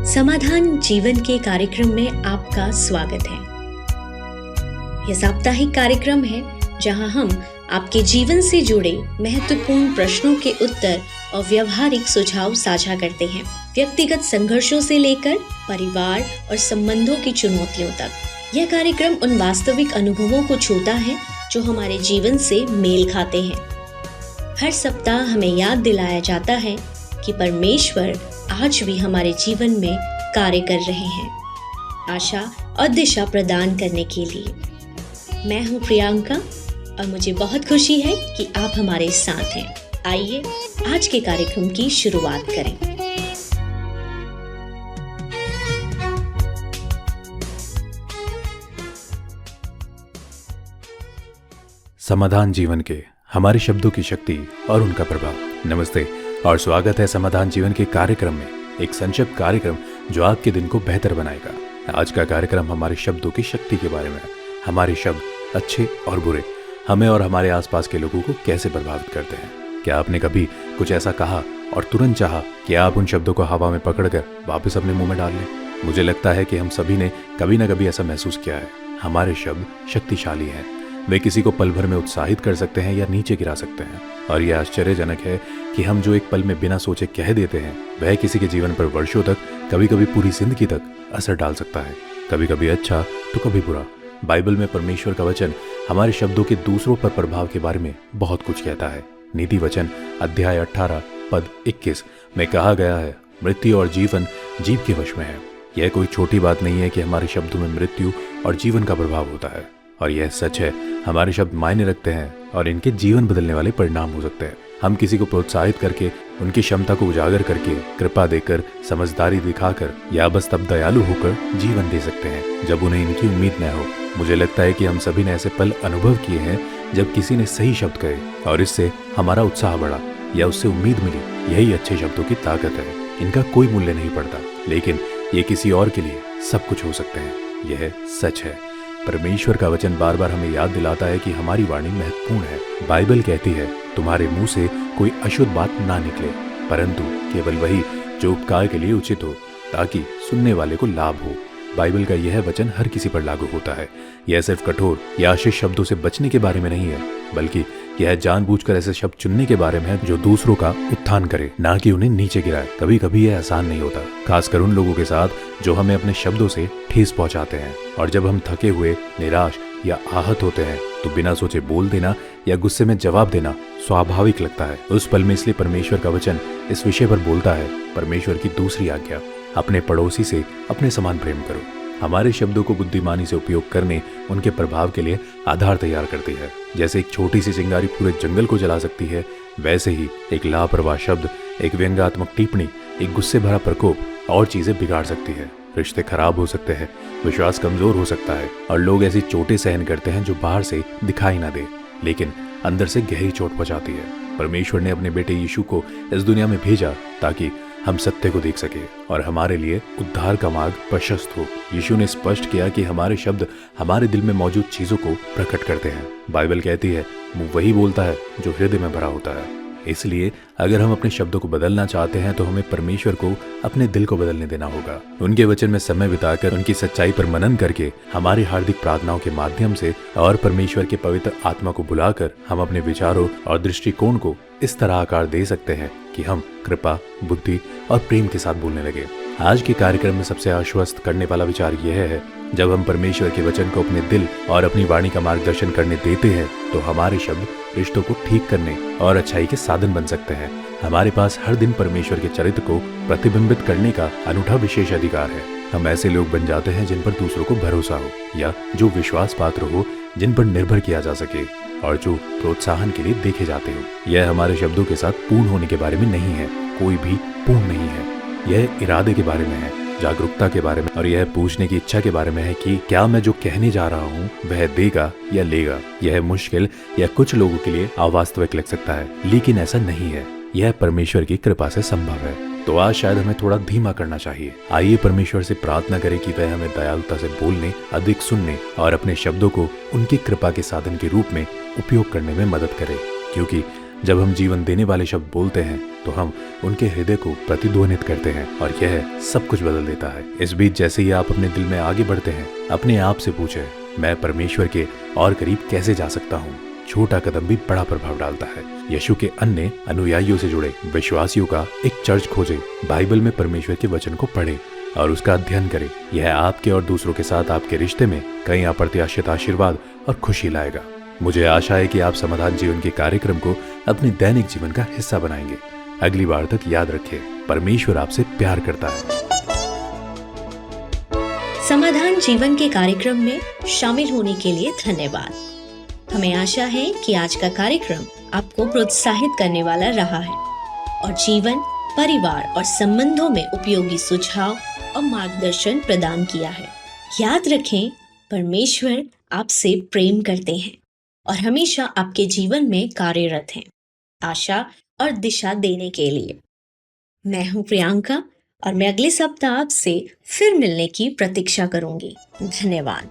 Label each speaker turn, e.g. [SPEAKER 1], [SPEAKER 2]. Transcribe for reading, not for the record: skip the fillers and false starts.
[SPEAKER 1] समाधान जीवन के कार्यक्रम में आपका स्वागत है। यह साप्ताहिक कार्यक्रम है जहां हम आपके जीवन से जुड़े महत्वपूर्ण प्रश्नों के उत्तर और व्यवहारिक सुझाव साझा करते हैं, व्यक्तिगत संघर्षों से लेकर परिवार और संबंधों की चुनौतियों तक। यह कार्यक्रम उन वास्तविक अनुभवों को छूता है जो हमारे जीवन से मेल खाते हैं। हर सप्ताह हमें याद दिलाया जाता है कि परमेश्वर आज भी हमारे जीवन में कार्य कर रहे हैं, आशा और दिशा प्रदान करने के लिए। मैं हूं प्रियंका और मुझे बहुत खुशी है कि आप हमारे साथ हैं। आइए आज के कार्यक्रम की शुरुआत करें।
[SPEAKER 2] समाधान जीवन के हमारे शब्दों की शक्ति और उनका प्रभाव। नमस्ते और स्वागत है समाधान जीवन के कार्यक्रम में, एक संक्षिप्त कार्यक्रम जो आपके दिन को बेहतर बनाएगा। आज का कार्यक्रम हमारे शब्दों की शक्ति के बारे में है। हमारे शब्द अच्छे और बुरे हमें और हमारे आसपास के लोगों को कैसे प्रभावित करते हैं। क्या आपने कभी कुछ ऐसा कहा और तुरंत चाहा कि आप उन शब्दों को हवा में पकड़कर वापस अपने मुंह में डाल लें? मुझे लगता है कि हम सभी ने कभी ना कभी ऐसा महसूस किया है। हमारे शब्द शक्तिशाली हैं। वे किसी को पल भर में उत्साहित कर सकते हैं या नीचे गिरा सकते हैं। और यह आश्चर्यजनक है कि हम जो एक पल में बिना सोचे कह देते हैं, वह किसी के जीवन पर वर्षों तक, कभी कभी पूरी जिंदगी तक असर डाल सकता है। कभी कभी अच्छा तो कभी बुरा। बाइबल में परमेश्वर का वचन हमारे शब्दों के दूसरों पर प्रभाव के बारे में बहुत कुछ कहता है। नीति वचन अध्याय 18 पद 21 में कहा गया है, मृत्यु और जीवन जीव के वश में है। यह कोई छोटी बात नहीं है कि हमारे शब्दों में मृत्यु और जीवन का प्रभाव होता है। और यह सच है, हमारे शब्द मायने रखते हैं और इनके जीवन बदलने वाले परिणाम हो सकते हैं। हम किसी को प्रोत्साहित करके, उनकी क्षमता को उजागर करके, कृपा देकर, समझदारी दिखाकर या बस तब दयालु होकर जीवन दे सकते हैं जब उन्हें इनकी उम्मीद न हो। मुझे लगता है कि हम सभी ने ऐसे पल अनुभव किए हैं जब किसी ने सही शब्द कहे और इससे हमारा उत्साह बढ़ा या उससे उम्मीद मिली। यही अच्छे शब्दों की ताकत है। इनका कोई मूल्य नहीं पड़ता, लेकिन ये किसी और के लिए सब कुछ हो सकते हैं। यह सच है। परमेश्वर का वचन बार बार हमें याद दिलाता है कि हमारी वाणी महत्वपूर्ण है। बाइबल कहती है, तुम्हारे मुंह से कोई अशुद्ध बात ना निकले, परंतु केवल वही जो उपकार के लिए उचित हो, ताकि सुनने वाले को लाभ हो। बाइबल का यह वचन हर किसी पर लागू होता है। यह सिर्फ कठोर या आशीष शब्दों से बचने के बारे में नहीं है, बल्कि यह जानबूझकर ऐसे शब्द चुनने के बारे में है जो दूसरों का उत्थान करे, ना कि उन्हें नीचे गिराए। कभी कभी यह आसान नहीं होता, खासकर उन लोगों के साथ जो हमें अपने शब्दों से ठेस पहुंचाते हैं। और जब हम थके हुए, निराश या आहत होते हैं तो बिना सोचे बोल देना या गुस्से में जवाब देना स्वाभाविक लगता है उस पल में। इसलिए परमेश्वर का वचन इस विषय पर बोलता है। परमेश्वर की दूसरी आज्ञा, अपने पड़ोसी से अपने समान प्रेम करो। हमारे शब्दों को बुद्धिमानी से उपयोग करने उनके प्रभाव के लिए आधार तैयार करती है। जैसे एक छोटी सी चिंगारी पूरे जंगल को जला सकती है, वैसे ही एक लापरवाह शब्द, एक व्यंग्यात्मक टिप्पणी, एक गुस्से भरा प्रकोप और चीजें बिगाड़ सकती है। रिश्ते खराब हो सकते हैं, विश्वास कमजोर हो सकता है और लोग ऐसी चोटें सहन करते हैं जो बाहर से दिखाई ना दे, लेकिन अंदर से गहरी चोट पहुंचाती है। परमेश्वर ने अपने बेटे यीशु को इस दुनिया में भेजा ताकि हम सत्य को देख सके और हमारे लिए उद्धार का मार्ग प्रशस्त हो। यीशु ने स्पष्ट किया कि हमारे शब्द हमारे दिल में मौजूद चीजों को प्रकट करते हैं। बाइबल कहती है, मुंह वही बोलता है जो हृदय में भरा होता है। इसलिए अगर हम अपने शब्दों को बदलना चाहते हैं तो हमें परमेश्वर को अपने दिल को बदलने देना होगा। उनके वचन में समय बिताकर, उनकी सच्चाई पर मनन करके, हमारी हार्दिक प्रार्थनाओं के माध्यम से और परमेश्वर के पवित्र आत्मा को बुलाकर हम अपने विचारों और दृष्टिकोण को इस तरह आकार दे सकते हैं कि हम कृपा, बुद्धि और प्रेम के साथ बोलने लगे। आज के कार्यक्रम में सबसे आश्वस्त करने वाला विचार यह है, जब हम परमेश्वर के वचन को अपने दिल और अपनी वाणी का मार्गदर्शन करने देते हैं तो हमारे शब्द रिश्तों को ठीक करने और अच्छाई के साधन बन सकते हैं। हमारे पास हर दिन परमेश्वर के चरित्र को प्रतिबिंबित करने का अनूठा विशेष अधिकार है। हम ऐसे लोग बन जाते हैं जिन पर दूसरों को भरोसा हो या जो विश्वास पात्र हो, जिन पर निर्भर किया जा सके और जो प्रोत्साहन के लिए देखे जाते हो। यह हमारे शब्दों के साथ पूर्ण होने के बारे में नहीं है, कोई भी पूर्ण नहीं है। यह इरादे के बारे में है, जागरूकता के बारे में और यह पूछने की इच्छा के बारे में है कि क्या मैं जो कहने जा रहा हूँ वह देगा या लेगा। यह मुश्किल या कुछ लोगों के लिए अवास्तविक लग सकता है, लेकिन ऐसा नहीं है। यह परमेश्वर की कृपा से संभव है। तो आज शायद हमें थोड़ा धीमा करना चाहिए। आइए परमेश्वर से प्रार्थना करें कि वह हमें दयालुता से बोलने, अधिक सुनने और अपने शब्दों को उनकी कृपा के साधन के रूप में उपयोग करने में मदद करे, क्योंकि जब हम जीवन देने वाले शब्द बोलते हैं तो हम उनके हृदय को प्रतिध्वनित करते हैं और यह सब कुछ बदल देता है। इस बीच जैसे ही आप अपने दिल में आगे बढ़ते हैं, अपने आप से पूछें, मैं परमेश्वर के और करीब कैसे जा सकता हूँ। छोटा कदम भी बड़ा प्रभाव डालता है। यीशु के अन्य अनुयायियों से जुड़े विश्वासियों का एक चर्च खोजे, बाइबल में परमेश्वर के वचन को पढ़े और उसका अध्ययन करें। यह आपके और दूसरों के साथ आपके रिश्ते में कई अप्रत्याशित आशीर्वाद और खुशी लाएगा। मुझे आशा है कि आप समाधान जीवन के कार्यक्रम को अपने दैनिक जीवन का हिस्सा बनाएंगे। अगली बार तक याद रखें, परमेश्वर आपसे प्यार करता है।
[SPEAKER 1] समाधान जीवन के कार्यक्रम में शामिल होने के लिए धन्यवाद। हमें आशा है कि आज का कार्यक्रम आपको प्रोत्साहित करने वाला रहा है और जीवन, परिवार और संबंधों में उपयोगी सुझाव और मार्गदर्शन प्रदान किया है। याद रखें, परमेश्वर आपसे प्रेम करते हैं और हमेशा आपके जीवन में कार्यरत हैं, आशा और दिशा देने के लिए। मैं हूं प्रियंका और मैं अगले सप्ताह आपसे फिर मिलने की प्रतीक्षा करूंगी। धन्यवाद।